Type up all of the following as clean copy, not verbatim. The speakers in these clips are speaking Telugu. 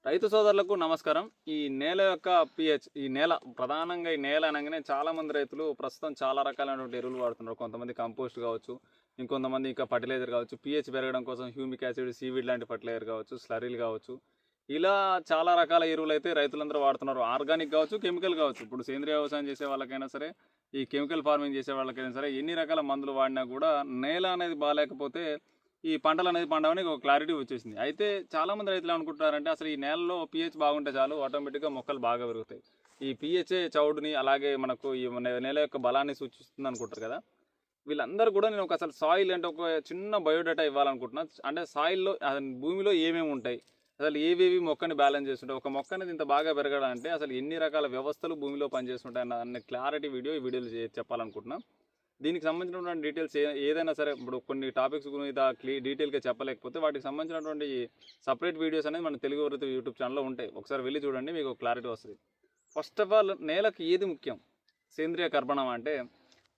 రైతు సోదరులకు నమస్కారం. ఈ నేల యొక్క పీహెచ్, ఈ నేల ప్రధానంగా ఈ నేల అనగానే చాలామంది రైతులు ప్రస్తుతం చాలా రకాలైనటువంటి ఎరువులు వాడుతున్నారు. కొంతమంది కంపోస్ట్ కావచ్చు, ఇంకొంతమంది ఇంకా ఫర్టిలైజర్ కావచ్చు, పీహెచ్ పెరగడం కోసం హ్యూమిక్ యాసిడ్, సీవీడ్ లాంటి ఫర్టిలైజర్ కావచ్చు, స్లరీలు కావచ్చు. ఇలా చాలా రకాల ఎరువులైతే రైతులందరూ వాడుతున్నారు. ఆర్గానిక్ కావచ్చు, కెమికల్ కావచ్చు. ఇప్పుడు సేంద్రియ వ్యవసాయం చేసే వాళ్ళకైనా సరే, ఈ కెమికల్ ఫార్మింగ్ చేసే వాళ్ళకైనా సరే, ఎన్ని రకాల మందులు వాడినా కూడా నేల అనేది బాగాలేకపోతే ఈ పంటలనేది పండవని ఒక క్లారిటీ వచ్చేసింది. అయితే చాలామంది రైతులు అనుకుంటున్నారంటే అసలు ఈ నేలలో పీహెచ్ బాగుంటే చాలు ఆటోమేటిక్‌గా మొక్కలు బాగా పెరుగుతాయి. ఈ పీహెచ్చే చౌడుని అలాగే మనకు ఈ నేల యొక్క బలాన్ని సూచిస్తుంది అనుకుంటారు కదా! వీళ్ళందరూ కూడా నేను అసలు సాయిల్ అంటే ఒక చిన్న బయోడేటా ఇవ్వాలనుకుంటున్నా. అంటే సాయిల్‌లో భూమిలో ఏమేమి ఉంటాయి? అసలు ఏవేవి మొక్కని బ్యాలెన్స్ చేస్తుంటాయి? ఒక మొక్క అనేది ఇంత బాగా పెరగాలంటే అసలు ఎన్ని రకాల వ్యవస్థలు భూమిలో పనిచేస్తుంటాయి అన్న క్లారిటీ ఈ వీడియోలో చెప్పాలనుకుంటున్నా. దీనికి సంబంధించినటువంటి డీటెయిల్స్ ఏదైనా సరే ఇప్పుడు కొన్ని టాపిక్స్ మీద డీటెయిల్గా చెప్పలేకపోతే వాటికి సంబంధించినటువంటి సపరేట్ వీడియోస్ అనేది మన తెలుగు వృత్తి యూట్యూబ్ ఛానల్లో ఉంటాయి. ఒకసారి వెళ్ళి చూడండి, మీకు క్లారిటీ వస్తుంది. ఫస్ట్ ఆఫ్ ఆల్ నేలకు ఏది ముఖ్యం? సేంద్రియ కర్బనం అంటే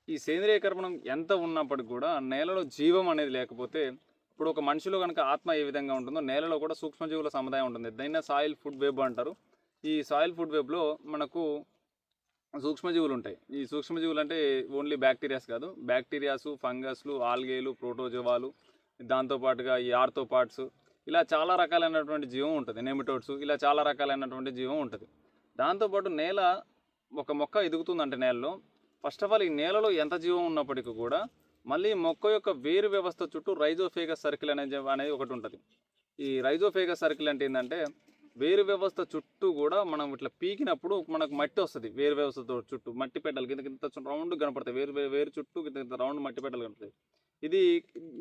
ఈ సేంద్రియ కర్బనం ఎంత ఉన్నప్పటికి కూడా నేలలో జీవం అనేది లేకపోతే ఇప్పుడు ఒక మనిషిలో కనుక ఆత్మ ఏ విధంగా ఉంటుందో నేలలో కూడా సూక్ష్మజీవుల సముదాయం ఉంటుంది. దీన్నే సాయిల్ ఫుడ్ వెబ్ అంటారు. ఈ సాయిల్ ఫుడ్ వెబ్లో మనకు సూక్ష్మజీవులు ఉంటాయి. ఈ సూక్ష్మజీవులు అంటే ఓన్లీ బ్యాక్టీరియాస్ కాదు, బ్యాక్టీరియాసు, ఫంగస్లు, ఆల్గేలు, ప్రోటోజోవాలు, దాంతోపాటుగా ఈ ఆర్థోపాడ్స్, ఇలా చాలా రకాలైనటువంటి జీవం ఉంటుంది. నెమిటోడ్స్, ఇలా చాలా రకాలైనటువంటి జీవం ఉంటుంది. దాంతోపాటు నేల ఒక మొక్క ఎదుగుతుందంటే నేలలో ఫస్ట్ ఆఫ్ ఆల్ ఈ నేలలో ఎంత జీవం ఉన్నప్పటికీ కూడా మళ్ళీ మొక్క యొక్క వేరు వ్యవస్థ చుట్టూ రైజోఫేగస్ సర్కిల్ అనేది ఒకటి ఉంటుంది. ఈ రైజోఫేగస్ సర్కిల్ అంటే ఏంటంటే వేరు వ్యవస్థ చుట్టూ కూడా మనం ఇట్లా పీకినప్పుడు మనకు మట్టి వస్తుంది. వేరు వ్యవస్థతో చుట్టూ మట్టి పెట్టలు కింద రౌండ్ కనపడతాయి. వేరు చుట్టూ కింద రౌండ్ మట్టి పెట్టలు కనపడతాయి. ఇది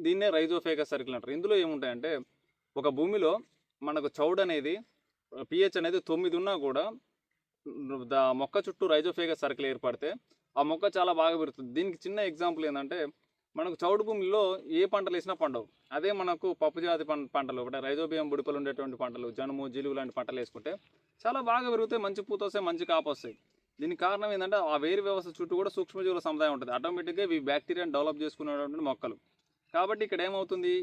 దీన్నే రైజోఫేగస్ సర్కిల్ అంటారు. ఇందులో ఏముంటాయంటే ఒక భూమిలో మనకు చౌడ్ అనేది పిహెచ్ అనేది 9 ఉన్నా కూడా మొక్క చుట్టూ రైజోఫేగస్ సర్కిల్ ఏర్పడితే ఆ మొక్క చాలా బాగా పెరుగుతుంది. దీనికి చిన్న ఎగ్జాంపుల్ ఏంటంటే మనకు చౌడు భూమిలో ఏ పంటలు వేసినా పండవు. అదే మనకు పప్పు జాతి పంటలు అంటే రైజోబియం బుడిపలు ఉండేటువంటి పంటలు, జనుము, జిలుగు లాంటి పంటలు వేసుకుంటే చాలా బాగా పెరుగుతాయి, మంచి పూత వస్తాయి, మంచి కాపు వస్తాయి. దీనికి కారణం ఏంటంటే ఆ వేరు వ్యవస్థ చుట్టూ కూడా సూక్ష్మజీవుల సముదాయం ఉంటుంది. ఆటోమేటిక్గా ఇవి బ్యాక్టీరియాని డెవలప్ చేసుకునేటువంటి మొక్కలు. కాబట్టి ఇక్కడ ఏమవుతుంది,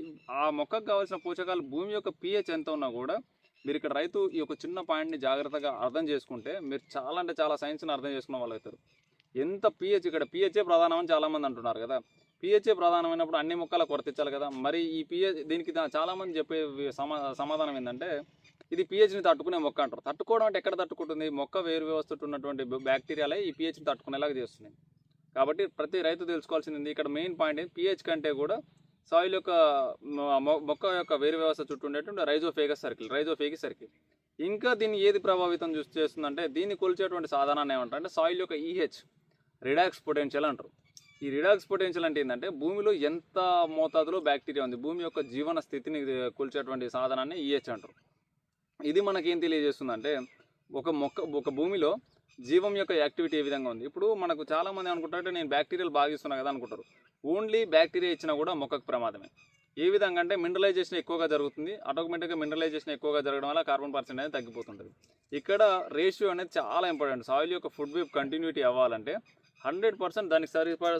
ఆ మొక్కకు కావాల్సిన పోషకాలు భూమి యొక్క pH ఎంత ఉన్నా కూడా మీరు ఇక్కడ రైతు ఈ యొక్క చిన్న పాయింట్ని జాగ్రత్తగా అర్థం చేసుకుంటే మీరు చాలా అంటే చాలా సైన్స్ని అర్థం చేసుకున్న వాళ్ళు అవుతారు. ఎంత pH, ఇక్కడ pH ప్రధానం అని చాలామంది అంటున్నారు కదా. pH ప్రధానమైనప్పుడు అన్ని మొక్కలకు వర్తించాలి కదా. మరి ఈ pH దీనికి చాలామంది చెప్పే సమాధానం ఏంటంటే ఇది pHని తట్టుకునే మొక్క అంటారు. తట్టుకోవడం అంటే ఎక్కడ తట్టుకుంటుంది? మొక్క వేరు వ్యవస్థ ఉన్నటువంటి బ్యాక్టీరియాలే ఈ pHని తట్టుకునేలాగా చేస్తున్నాయి. కాబట్టి ప్రతి రైతు తెలుసుకోవాల్సింది ఇక్కడ మెయిన్ పాయింట్ ఏంటి, pH కంటే కూడా సాయిల్ యొక్క మొక్క యొక్క వేరు వ్యవస్థ చుట్టూ ఉండేటువంటి రైజోఫేగిక్ సర్కిల్. ఇంకా దీన్ని ఏది ప్రభావితం చేస్తుందంటే దీన్ని కొలిచేటువంటి సాధనాన్ని ఏమంటారు అంటే సాయిల్ యొక్క EH, రిడాక్స్ పొటెన్షియల్ అంటారు. ఈ రిడాక్స్ పొటెన్షియల్ అంటే ఏంటంటే భూమిలో ఎంత మోతాదులో బ్యాక్టీరియా ఉంది, భూమి యొక్క జీవన స్థితిని కొలిచేటువంటి సాధనాన్ని EH అంటారు. ఇది మనకేం తెలియజేస్తుందంటే ఒక భూమిలో జీవం యొక్క యాక్టివిటీ ఏ విధంగా ఉంది. ఇప్పుడు మనకు చాలామంది అనుకుంటారంటే నేను బ్యాక్టీరియాలు బాగా ఇస్తున్నా కదా అనుకుంటారు. ఓన్లీ బ్యాక్టీరియా ఇచ్చినా కూడా మొక్కకు ప్రమాదమే. ఏ విధంగా అంటే మినరలైజేషన్ ఎక్కువగా జరుగుతుంది. ఆటోమేటిక్గా మినరలైజేషన్ ఎక్కువగా జరగడం వల్ల కార్బన్ పర్సెంట్ అనేది తగ్గిపోతుంటుంది. ఇక్కడ రేషియో అనేది చాలా ఇంపార్టెంట్. సాయిల్ యొక్క ఫుడ్ వెబ్ కంటిన్యూటీ అవ్వాలంటే 100% దానికి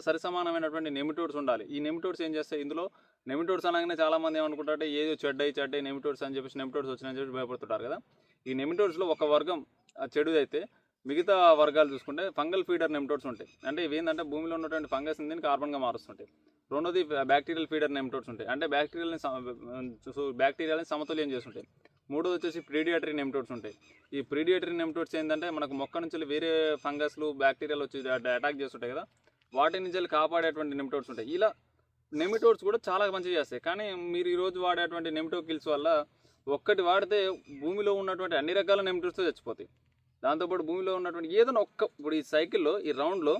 సరిసమానమైనటువంటి నెమిటోడ్స్ ఉండాలి. ఈ నెమిటోడ్స్ ఏం చేస్తాయి, ఇందులో నెమిటోడ్స్ అనగానే చాలామంది ఏమనుకుంటారంటే ఏదో చెడ్డై నెమిటోడ్స్ అని చెప్పేసి నెమిటోడ్స్ వచ్చినాయని చెప్పి భయపడుతుంటారు కదా. ఈ నెమిటోడ్స్లో ఒక వర్గం చెడుది అయితే మిగతా వర్గాలు చూసుకుంటే ఫంగల్ ఫీడర్ నెమిటోడ్స్ ఉంటాయి. అంటే ఇవి ఏంటంటే భూమిలో ఉన్నటువంటి ఫంగస్ దీన్ని కార్బన్గా మారుస్తుంటాయి. రెండోది బ్యాక్టీరియల్ ఫీడర్ నెమిటోడ్స్ ఉంటాయి. అంటే బ్యాక్టీరియాలని సమతుల్యం చేస్తుంటాయి. మూడోది వచ్చేసి ప్రీడియేటరీ నెమిటోడ్స్ ఉంటాయి. ఈ ప్రీడియేటరీ నెమిటోడ్స్ ఏంటంటే మనకు మొక్క నుంచి వేరే ఫంగస్లు బ్యాక్టీరియాలు వచ్చి అటాక్ చేస్తుంటాయి కదా, వాటి నుంచి కాపాడేటువంటి నెమిటోడ్స్ ఉంటాయి. ఇలా నెమిటోడ్స్ కూడా చాలా మంచిగా చేస్తాయి. కానీ మీరు ఈరోజు వాడేటువంటి నెమిటో కిల్స్ వల్ల ఒక్కటి వాడితే భూమిలో ఉన్నటువంటి అన్ని రకాల నెమిటోడ్స్తో చచ్చిపోతాయి. దాంతోపాటు భూమిలో ఉన్నటువంటి ఏదైనా ఇప్పుడు ఈ సైకిల్లో ఈ రౌండ్లో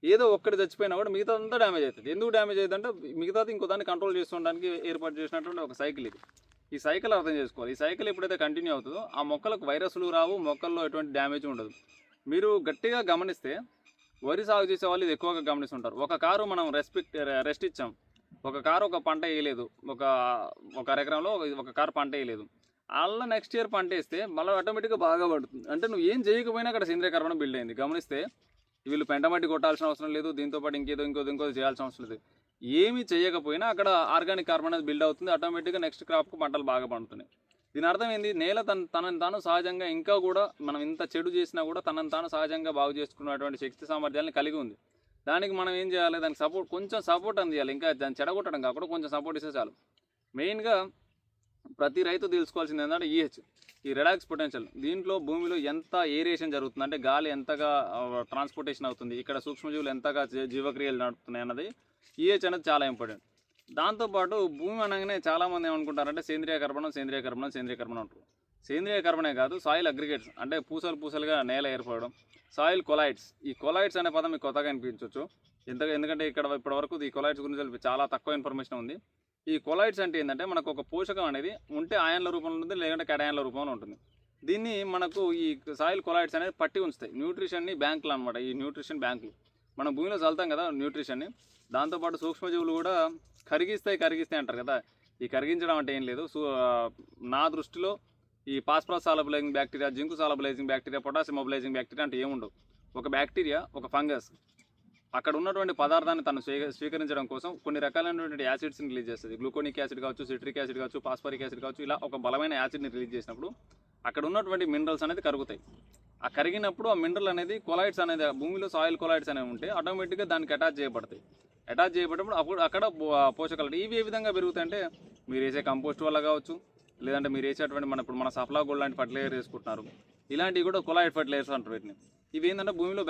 ఏదో ఒక్కటి చచ్చిపోయినా కూడా మిగతా అంతా డ్యామేజ్ అవుతుంది. ఎందుకు డ్యామేజ్ అవుతుందంటే మిగతాది ఇంకో దాన్ని కంట్రోల్ చేసుకోవడానికి ఏర్పాటు చేసినటువంటి ఒక సైకిల్ ఇది. ఈ సైకిల్ అర్థం చేసుకోవాలి. ఈ సైకిల్ ఎప్పుడైతే కంటిన్యూ అవుతుందో ఆ మొక్కలకు వైరస్లు రావు, మొక్కల్లో ఎటువంటి డ్యామేజ్ ఉండదు. మీరు గట్టిగా గమనిస్తే వరి సాగు చేసే వాళ్ళు ఇది ఎక్కువగా గమనిస్తుంటారు. ఒక కారు మనం రెస్ట్ ఇచ్చాం, ఒక కారు ఒక పంట వేయలేదు, ఒక ఎకరంలో ఒక కారు పంట వేయలేదు, అలా నెక్స్ట్ ఇయర్ పంట వేస్తే మళ్ళీ ఆటోమేటిక్గా బాగా పడుతుంది. అంటే నువ్వు ఏం చేయకపోయినా అక్కడ సేంద్రియ కర్బనం బిల్డ్ అయింది. గమనిస్తే వీళ్ళు పెంటమట్టి కొట్టాల్సిన అవసరం లేదు, దీంతోపాటు ఇంకోటి చేయాల్సిన అవసరం లేదు. ఏమీ చేయకపోయినా అక్కడ ఆర్గానిక్ కార్బన్ అనేది బిల్డ్ అవుతుంది. ఆటోమేటిక్గా నెక్స్ట్ క్రాప్కు పంటలు బాగా పండుతున్నాయి. దీని అర్థం ఏంది, నేల తనని తాను సహజంగా ఇంకా కూడా మనం ఇంత చెడు చేసినా కూడా తనని తాను సహజంగా బాగు చేసుకున్నటువంటి శక్తి సామర్థ్యాలను కలిగి ఉంది. దానికి మనం ఏం చేయాలి, దానికి కొంచెం సపోర్ట్ అందియాలి. ఇంకా దాన్ని చెడగొట్టడం కాకుండా కొంచెం సపోర్ట్ ఇస్తే చాలు. మెయిన్గా ప్రతి రైతు తెలుసుకోవాల్సింది ఏంటంటే ఈ రిలాక్స్ పొటెన్షియల్. దీంట్లో భూమిలో ఎంత ఏరియేషన్ జరుగుతుంది, అంటే గాలి ఎంతగా ట్రాన్స్పోర్టేషన్ అవుతుంది, ఇక్కడ సూక్ష్మజీవులు ఎంతగా జీవక్రియలు నడుపుతున్నాయి అన్నది ఈహెచ్ అనేది చాలా ఇంపార్టెంట్. దాంతోపాటు భూమి అనగానే చాలామంది ఏమనుకుంటారంటే సేంద్రియ కర్బనం అంటారు. సేంద్రియ కర్బనే కాదు, సాయిల్ అగ్రిగేట్స్ అంటే పూసలుగా నేల ఏర్పడడం, సాయిల్ కొలైడ్స్. ఈ కొలైడ్స్ అనే పదం మీకు కొత్తగా అనిపించవచ్చు ఎందుకంటే ఇప్పటివరకు ఈ కొలైడ్స్ గురించి చాలా తక్కువ ఇన్ఫర్మేషన్ ఉంది. ఈ కొలైడ్స్ అంటే ఏంటంటే మనకు ఒక పోషకం అనేది ఉంటే ఆయన్ల రూపంలో ఉంటుంది, లేదంటే కేటయాన్ల రూపంలో ఉంటుంది. దీన్ని మనకు ఈ సాయిల్ కొలైడ్స్ అనేది పట్టి ఉంచుతాయి. న్యూట్రిషన్ని బ్యాంకులు అనమాట. ఈ న్యూట్రిషన్ బ్యాంకులు మనం భూమిలో చల్లుతాం కదా న్యూట్రిషన్ని. దాంతోపాటు సూక్ష్మజీవులు కూడా కరిగిస్తాయి అంటారు కదా. ఈ కరిగించడం అంటే ఏం లేదు. నా దృష్టిలో ఈ phosphorus solubilising bacteria, zinc solubilising bacteria, potassium mobilising bacteria అంటే ఏముండవు. ఒక బ్యాక్టీరియా, ఒక ఫంగస్ అక్కడ ఉన్నటువంటి పదార్థాన్ని తను స్వీకరించడం కోసం కొన్ని రకాలైనటువంటి యాసిడ్స్ని రిలీజ్ చేస్తుంది. గ్లూకోనిక్ యాసిడ్ కావచ్చు, సిట్రిక్ యాసిడ్ కావచ్చు, ఫాస్ఫరిక్ యాసిడ్ కావచ్చు. ఇలా ఒక బలమైన యాసిడ్ని రిలీజ్ చేసినప్పుడు అక్కడ ఉన్నటువంటి మినరల్స్ అనేది కరుగుతాయి. ఆ కరిగినప్పుడు ఆ మినరల్ అనేది కొలైడ్స్ అనేది భూమిలో సాయిల్ కొలైడ్స్ అనేవి ఉంటే ఆటోమేటిక్గా దానికి అటాచ్ చేయబడతాయి. అటాచ్ చేయబడినప్పుడు అక్కడ పోషకాలు ఇవి ఏ విధంగా పెరుగుతాయంటే మీరు వేసే కంపోస్ట్ వల్ల కావచ్చు, లేదంటే మీరు వేసేటువంటి ఇప్పుడు మన సఫలా గోల్డ్ లాంటి ఫర్టిలైజర్ వేసుకుంటున్నారు. ఇలాంటివి కూడా కొలైడ్ ఫర్టిలైజర్స్ అంటారు వీటిని. ఇవి ఏంటంటే భూమిలో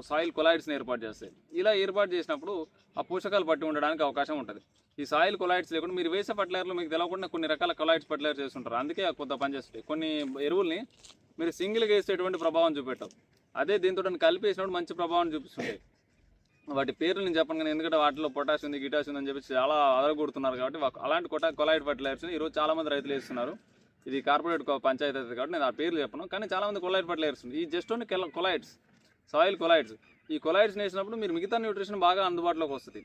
సాయిల్ కొలైడ్స్ని ఏర్పాటు చేస్తాయి. ఇలా ఏర్పాటు చేసినప్పుడు ఆ పోషకాలు పట్టి ఉండడానికి అవకాశం ఉంటుంది. ఈ సాయిల్ కొలైడ్స్ లేకుండా మీరు వేసే ఫర్టిలైజర్లు మీకు తెలవకుండా కొన్ని రకాల కొలైడ్స్ ఫర్టిలైజర్ చేస్తుంటారు. అందుకే కొంత పనిచేస్తాయి. కొన్ని ఎరువుల్ని మీరు సింగిల్గా వేస్తే ఎటువంటి ప్రభావం చూపెట్టవు. అదే దీంతో కలిపి వేసినప్పుడు మంచి ప్రభావం చూపిస్తుంటాయి. వాటి పేర్లు నేను చెప్పను కానీ, ఎందుకంటే వాటిలో పొటాష్ ఉంది, గిటాష్ ఉందని చెప్పి చాలా అదరగొడుతున్నారు. కాబట్టి అలాంటి కొలైడ్ ఫర్టిలైజర్స్ ఈరోజు చాలామంది రైతులు వేస్తున్నారు. ఇది కార్పొరేట్ పంచాయతీ అవుతుంది కాబట్టి నేను ఆ పేర్లు చెప్పను. కానీ చాలామంది కొలైడ్ ఫర్టిలైజర్స్ ఉంది. ఈ just only colloids, soil colloids. ఈ కొలైడ్స్ వేసినప్పుడు మీరు మిగతా న్యూట్రిషన్ బాగా అందుబాటులోకి వస్తుంది.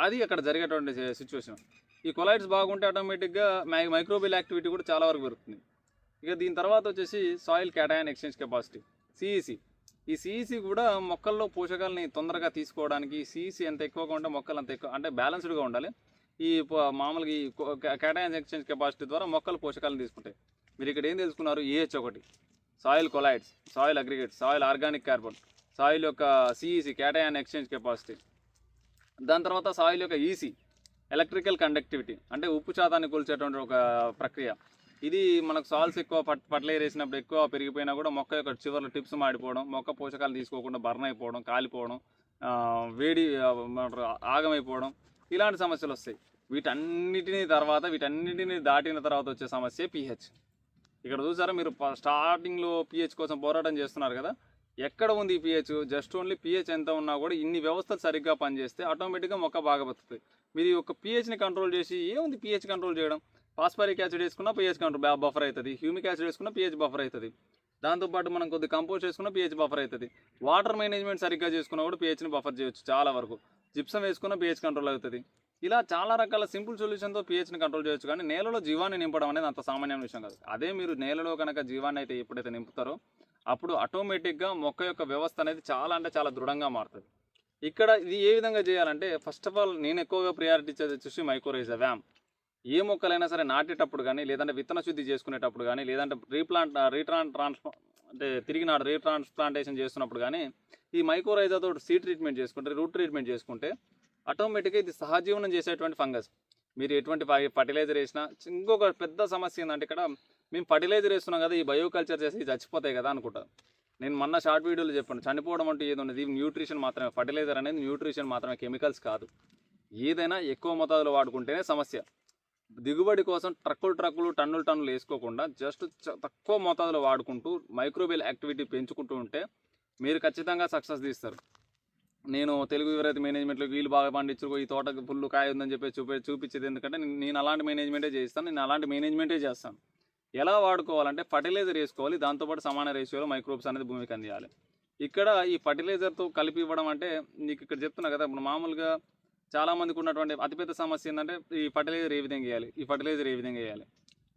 అది అక్కడ జరిగేటువంటి సిచ్యువేషన్. ఈ కొలైడ్స్ బాగుంటే ఆటోమేటిక్గా మైక్రోబియల్ యాక్టివిటీ కూడా చాలా వరకు పెరుగుతుంది. ఇక దీని తర్వాత వచ్చేసి soil cation exchange capacity, CEC. ఈ సిఈసి కూడా మొక్కల్లో పోషకాలని తొందరగా తీసుకోవడానికి సిఈసి ఎంత ఎక్కువగా ఉంటే మొక్కలు అంత ఎక్కువ, అంటే బ్యాలెన్స్డ్గా ఉండాలి. ఈ మామూలుగా ఈ క్యాటయాన్ ఎక్స్చేంజ్ కెపాసిటీ ద్వారా మొక్కలు పోషకాలను తీసుకుంటాయి. మీరు ఇక్కడ ఏం తెలుసుకున్నారు, ఏహెచ్ ఒకటి, soil colloids, soil aggregates, soil organic carbon, soil యొక్క సిఈసి క్యాటయాన్ ఎక్స్చేంజ్ కెపాసిటీ. దాని తర్వాత సాయిల్ యొక్క ఈసీ ఎలక్ట్రికల్ కండక్టివిటీ, అంటే ఉప్పు శాతాన్ని కొలిచేటువంటి ఒక ప్రక్రియ. ఇది మనకు సాల్స్ ఎక్కువ ఫర్టిలైజర్ వేసినప్పుడు ఎక్కువ పెరిగిపోయినా కూడా మొక్క యొక్క చివర్లో టిప్స్ మాడిపోవడం, మొక్క పోషకాలు తీసుకోకుండా బర్న్ అయిపోవడం, కాలిపోవడం, వేడి ఆగమైపోవడం, ఇలాంటి సమస్యలు వస్తాయి. వీటన్నిటిని దాటిన తర్వాత వచ్చే సమస్య పిహెచ్. ఇక్కడ చూసారా మీరు స్టార్టింగ్లో పిహెచ్ కోసం పోరాటం చేస్తున్నారు కదా. ఎక్కడ ఉంది ఈ పిహెచ్? జస్ట్ ఓన్లీ పిహెచ్ ఎంత ఉన్నా కూడా ఇన్ని వ్యవస్థలు సరిగ్గా పనిచేస్తే ఆటోమేటిక్గా మొక్క బాగా బతుకుతుంది. మీరు ఒక పిహెచ్ని కంట్రోల్ చేసి ఏముంది పిహెచ్ కంట్రోల్ చేయడం? ఫాస్ఫరిక్ యాసిడ్ వేసుకున్న పిహెచ్ కంట్రోల్ బఫర్ అవుతుంది, హ్యూమిక్ యాసిడ్ వేసుకున్న పిహెచ్ బఫర్ అవుతుంది, దాంతోపాటు మనం కొద్ది కంపోస్ట్ వేసుకున్న పిహెచ్ బఫర్ అవుతుంది. వాటర్ మేనేజ్మెంట్ సరిగ్గా చేసుకున్నా కూడా పిహెచ్ని బఫర్ చేయొచ్చు చాలా వరకు. జిప్సం వేసుకున్న పిహెచ్ కంట్రోల్ అవుతుంది. ఇలా చాలా రకాల సింపుల్ సొల్యూషన్తో పిహెచ్ని కంట్రోల్ చేయొచ్చు. కానీ నేలలో జీవాన్ని నింపడం అనేది అంత సామాన్యమైన విషయం కాదు. అదే మీరు నేలలో కనుక జీవాన్ని అయితే ఎప్పుడైతే నింపుతారో అప్పుడు ఆటోమేటిక్గా మొక్క యొక్క వ్యవస్థ అనేది చాలా అంటే చాలా దృఢంగా మారుతుంది. ఇక్కడ ఇది ఏ విధంగా చేయాలంటే ఫస్ట్ ఆఫ్ ఆల్ నేను ఎక్కువగా ప్రియారిటీ ఇచ్చేది వచ్చేసి మైక్రోరైజా వ్యామ్. ఏ మొక్కలైనా సరే నాటేటప్పుడు కానీ, లేదంటే విత్తన శుద్ధి చేసుకునేటప్పుడు కానీ, లేదంటే రీట్రాన్స్ప్లాంటేషన్ చేస్తున్నప్పుడు కానీ ఈ మైక్రోరైజాతో సీడ్ ట్రీట్మెంట్ చేసుకుంటే, రూట్ ట్రీట్మెంట్ చేసుకుంటే ఆటోమేటిక్గా ఇది సహజీవనం చేసేటువంటి ఫంగస్. మీరు ఎటువంటి ఫర్టిలైజర్ వేసినా. ఇంకొక పెద్ద సమస్య ఏంటంటే ఇక్కడ మేము ఫర్టిలైజర్ వేస్తున్నాం కదా, ఈ బయోకల్చర్ చేసి చచ్చిపోతాయి కదా అనుకుంటారు. నేను మొన్న షార్ట్ వీడియోలో చెప్పాను, చనిపోవడం అంటే ఏది ఉన్నది, న్యూట్రిషన్ మాత్రమే. ఫర్టిలైజర్ అనేది న్యూట్రిషన్ మాత్రమే, కెమికల్స్ కాదు. ఏదైనా ఎక్కువ మోతాదులో వాడుకుంటేనే సమస్య. దిగుబడి కోసం ట్రక్కులు టన్నులు వేసుకోకుండా జస్ట్ తక్కువ మోతాదులో వాడుకుంటూ మైక్రోబియల్ యాక్టివిటీ పెంచుకుంటూ ఉంటే మీరు ఖచ్చితంగా సక్సెస్ తీస్తారు. నేను తెలుగు వివరైతే మేనేజ్మెంట్లో వీళ్ళు బాగా పండించుకో, ఈ తోటకు ఫుల్ కాయ ఉందని చెప్పి చూపించేది ఎందుకంటే నేను అలాంటి మేనేజ్మెంటే చేస్తాను. ఎలా వాడుకోవాలంటే ఫర్టిలైజర్ వేసుకోవాలి, దాంతోపాటు సమాన రేషియోలో మైక్రోబ్స్ అనేది భూమికి అందియాలి. ఇక్కడ ఈ ఫర్టిలైజర్తో కలిపి ఇవ్వడం అంటే నీకు ఇక్కడ చెప్తున్నా కదా, ఇప్పుడు మామూలుగా చాలామందికి ఉన్నటువంటి అతిపెద్ద సమస్య ఏంటంటే ఈ ఫర్టిలైజర్ ఏ విధంగా వేయాలి.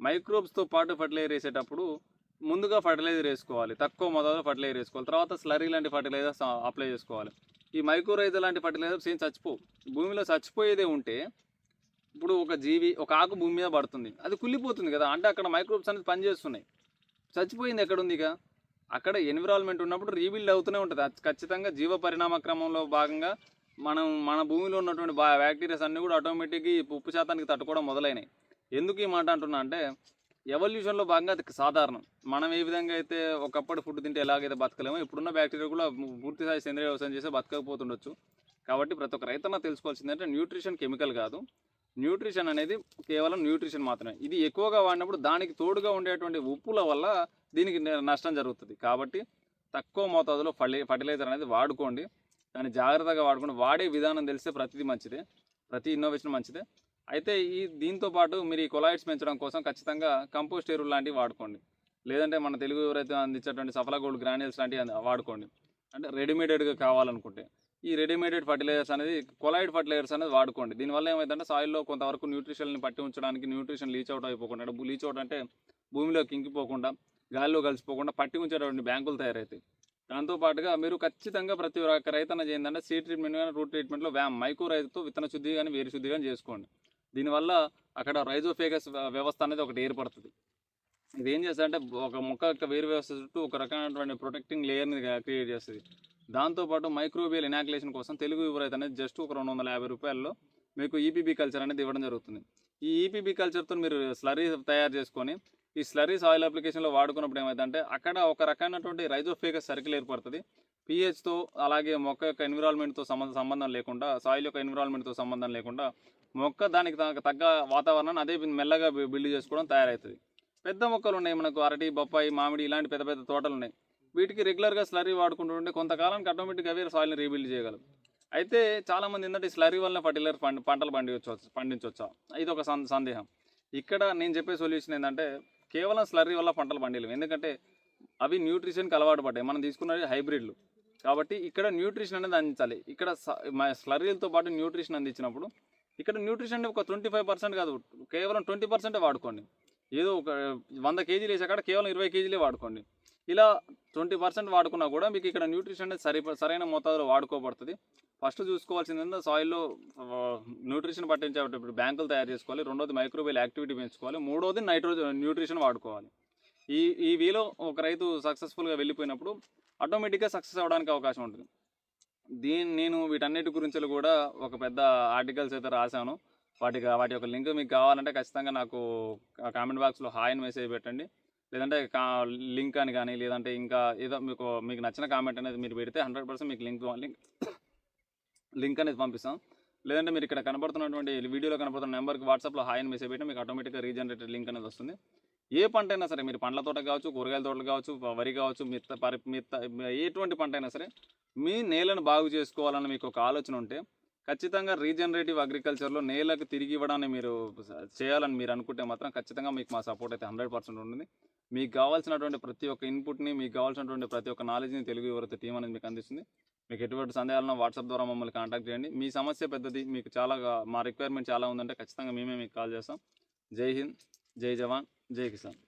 మైక్రోబ్స్తో పాటు ఫర్టిలైజర్ వేసేటప్పుడు ముందుగా ఫర్టిలైజర్ వేసుకోవాలి, తక్కువ మొదలు ఫర్టిలైజర్ వేసుకోవాలి. తర్వాత స్లరీ లాంటి ఫర్టిలైజర్స్ అప్లై చేసుకోవాలి. ఈ మైక్రోరైజర్ లాంటి ఫర్టిలైజర్స్ ఏం చచ్చిపోవు. భూమిలో చచ్చిపోయేదే ఉంటే ఇప్పుడు ఒక జీవి ఒక ఆకు భూమి మీద పడుతుంది, అది కుళ్ళిపోతుంది కదా, అంటే అక్కడ మైక్రోబ్స్ అనేది పనిచేస్తున్నాయి. చచ్చిపోయింది ఎక్కడ ఉంది? ఇక అక్కడ ఎన్విరాన్మెంట్ ఉన్నప్పుడు రీబిల్డ్ అవుతూనే ఉంటుంది. అది ఖచ్చితంగా జీవ పరిణామ క్రమంలో భాగంగా మన భూమిలో ఉన్నటువంటి బ్యాక్టీరియాస్ అన్నీ కూడా ఆటోమేటిక్గా ఈ ఉప్పు శాతానికి తట్టుకోవడం మొదలైనాయి. ఎందుకు ఈ మాట అంటున్నా అంటే ఎవల్యూషన్లో భాగంగా అది సాధారణం. మనం ఏ విధంగా అయితే ఒకప్పుడు ఫుడ్ తింటే ఎలాగైతే బతకలేమో ఇప్పుడున్న బ్యాక్టీరియా కూడా పూర్తి స్థాయి సేంద్రీయ వ్యవసాయం చేస్తే బతకకపోతుండొచ్చు. కాబట్టి ప్రతి ఒక్క రైతన్న తెలుసుకోవాల్సింది అంటే న్యూట్రిషన్ కెమికల్ కాదు, న్యూట్రిషన్ అనేది కేవలం న్యూట్రిషన్ మాత్రమే. ఇది ఎక్కువగా వాడినప్పుడు దానికి తోడుగా ఉండేటువంటి ఉప్పుల వల్ల దీనికి నష్టం జరుగుతుంది. కాబట్టి తక్కువ మోతాదులో ఫర్టిలైజర్ అనేది వాడుకోండి, దాన్ని జాగ్రత్తగా వాడుకోండి. వాడే విధానం తెలిస్తే ప్రతిదీ మంచిదే, ప్రతి ఇన్నోవేషన్ మంచిదే. అయితే దీంతో పాటు మీరు ఈ కొలాయిడ్స్ పెంచడం కోసం ఖచ్చితంగా కంపోస్ట్ ఎరువులు లాంటివి వాడుకోండి, లేదంటే మన తెలుగు ఎవరైతే అందించేటువంటి సఫలా గోల్డ్ గ్రాన్యూల్స్ లాంటివి వాడుకోండి. అంటే రెడీమేడెడ్గా కావాలనుకుంటే ఈ రెడీమేడెడ్ ఫర్టిలైజర్స్ అనేది కొలాయిడ్ ఫర్టిలైజర్స్ అనేది వాడుకోండి. దీనివల్ల ఏమైందంటే సాయిల్లో కొంతవరకు న్యూట్రిషన్ని పట్టి ఉంచడానికి, న్యూట్రిషన్ లీచ్ అవుట్ అయిపోకుండా, లీచ్ అవుట్ అంటే భూమిలోకి ఇంకిపోకుండా, గాలిలో కలిసిపోకుండా పట్టి ఉంచేటువంటి బ్యాంకులు తయారవుతాయి. దాంతోపాటుగా మీరు ఖచ్చితంగా ప్రతి ఒక్క రైతన్న చేయందంటే సీడ్ ట్రీట్మెంట్ కానీ రూట్ ట్రీట్మెంట్లో మైక్రో రైతుతో విత్తన శుద్ధి కానీ వేరు శుద్ధి కానీ చేసుకోండి. దీనివల్ల అక్కడ రైజోఫేగస్ వ్యవస్థ అనేది ఒకటి ఏర్పడుతుంది. ఇది ఏం చేస్తుందంటే ఒక మొక్క యొక్క వేరు వ్యవస్థ చుట్టూ ఒక రకమైనటువంటి ప్రొటెక్టింగ్ లేయర్ని క్రియేట్ చేస్తుంది. దాంతోపాటు మైక్రోబియల్ ఇనాక్యులేషన్ కోసం తెలుగు యువ రైతు అనేది జస్ట్ ఒక 250 రూపాయల్లో మీకు ఈపీబీ కల్చర్ అనేది ఇవ్వడం జరుగుతుంది. ఈ ఈపీబీ కల్చర్తో మీరు స్లరీ తయారు చేసుకొని ఈ స్లరీ సాయిల్ అప్లికేషన్లో వాడుకున్నప్పుడు ఏమైందంటే అక్కడ ఒక రకమైనటువంటి రైజోఫేగస్ సర్కిల్ ఏర్పడుతుంది. పీహెచ్తో అలాగే మొక్క యొక్క ఎన్విరాన్మెంట్తో సంబంధం లేకుండా, సాయిల్ యొక్క ఎన్విరాన్మెంట్తో సంబంధం లేకుండా మొక్క దానికి తగ్గ వాతావరణాన్ని అదే మెల్లగా బిల్డ్ చేసుకోవడం తయారవుతుంది. పెద్ద మొక్కలు ఉన్నాయి మనకు, అరటి, బొప్పాయి, మామిడి ఇలాంటి పెద్ద పెద్ద తోటలు ఉన్నాయి. వీటికి రెగ్యులర్గా స్లరీ వాడుకుంటుంటే కొంతకాలానికి ఆటోమేటిక్గా అవే సాయిల్ని రీబిల్డ్ చేయగలరు. అయితే చాలామంది ఏంటంటే స్లరీ వల్ల ఫర్టిలైజర్ పంటలు పండించవచ్చా, ఇది ఒక సందేహం. ఇక్కడ నేను చెప్పే సొల్యూషన్ ఏంటంటే కేవలం స్లరీ వల్ల పంటలు పండిలేము, ఎందుకంటే అవి న్యూట్రిషన్కి అలవాటు పడ్డాయి. మనం తీసుకున్నది హైబ్రిడ్లు. కాబట్టి ఇక్కడ న్యూట్రిషన్ అనేది అందించాలి. ఇక్కడ స్లరీలతో పాటు న్యూట్రిషన్ అందించినప్పుడు ఇక్కడ న్యూట్రిషన్ ఒక 25% కాదు, కేవలం 20% వాడుకోండి. ఏదో ఒక 100 కేజీలు వేసాక కేవలం 20 కేజీలే వాడుకోండి. ఇలా 20% వాడుకున్నా కూడా మీకు ఇక్కడ న్యూట్రిషన్ అనేది సరైన మోతాదులో వాడుకోబడుతుంది. ఫస్ట్ చూసుకోవాల్సింది సాయిల్లో న్యూట్రిషన్ పట్టించేటప్పుడు బ్యాంకులు తయారు చేసుకోవాలి. రెండోది మైక్రోబియల్ యాక్టివిటీ పెంచుకోవాలి. మూడోది న్యూట్రిషన్ వాడుకోవాలి. ఈ వీలో ఒక రైతు సక్సెస్ఫుల్గా వెళ్ళిపోయినప్పుడు ఆటోమేటిక్గా సక్సెస్ అవ్వడానికి అవకాశం ఉంటుంది. నేను వీటన్నిటి గురించి కూడా ఒక పెద్ద ఆర్టికల్స్ అయితే రాశాను. వాటి యొక్క లింక్ మీకు కావాలంటే ఖచ్చితంగా నాకు కామెంట్ బాక్స్లో హాయ్ అని మెసేజ్ పెట్టండి, లేదంటే లింక్ అని కానీ, లేదంటే ఇంకా ఏదో మీకు నచ్చిన కామెంట్ అనేది మీరు పెడితే 100% మీకు లింక్ అనేది పంపిస్తాం. లేదంటే మీరు ఇక్కడ కనబడుతున్నటువంటి వీడియోలో కనబడుతున్న నెంబర్కి వాట్సాప్లో హాయ్ అని మెసేజ్ పెట్టి మీకు ఆటోమేటిక్గా రీజనరేటెడ్ లింక్ అనేది వస్తుంది. ఏ పంట అయినా సరే, మీరు పండ్ల తోట కావచ్చు, కూరగాయల తోటలు కావచ్చు, వరి కావచ్చు, మిత్త ఎటువంటి పంట అయినా సరే మీ నేలను బాగు చేసుకోవాలని మీకు ఒక ఆలోచన ఉంటే ఖచ్చితంగా రీజనరేటివ్ అగ్రికల్చర్లో నేలకు తిరిగి ఇవ్వడాన్ని మీరు చేయాలని మీరు అనుకుంటే మాత్రం ఖచ్చితంగా మీకు మా సపోర్ట్ అయితే 100% ఉంటుంది. మీకు కావాల్సినటువంటి ప్రతి ఒక్క ఇన్పుట్ని, మీకు కావాల్సినటువంటి ప్రతి ఒక్క నాలెడ్జ్ని తెలుగు యువత టీం అనేది మీకు అందిస్తుంది. మీకు ఎటువంటి సందేహాలను వాట్సాప్ ద్వారా మమ్మల్ని కాంటాక్ట్ చేయండి. మీ సమస్య పెద్దది, మీకు మా రిక్వైర్మెంట్ చాలా ఉందంటే ఖచ్చితంగా మేమే మీకు కాల్ చేస్తాం. జై హింద్, జై జవాన్, జై కిసాన్.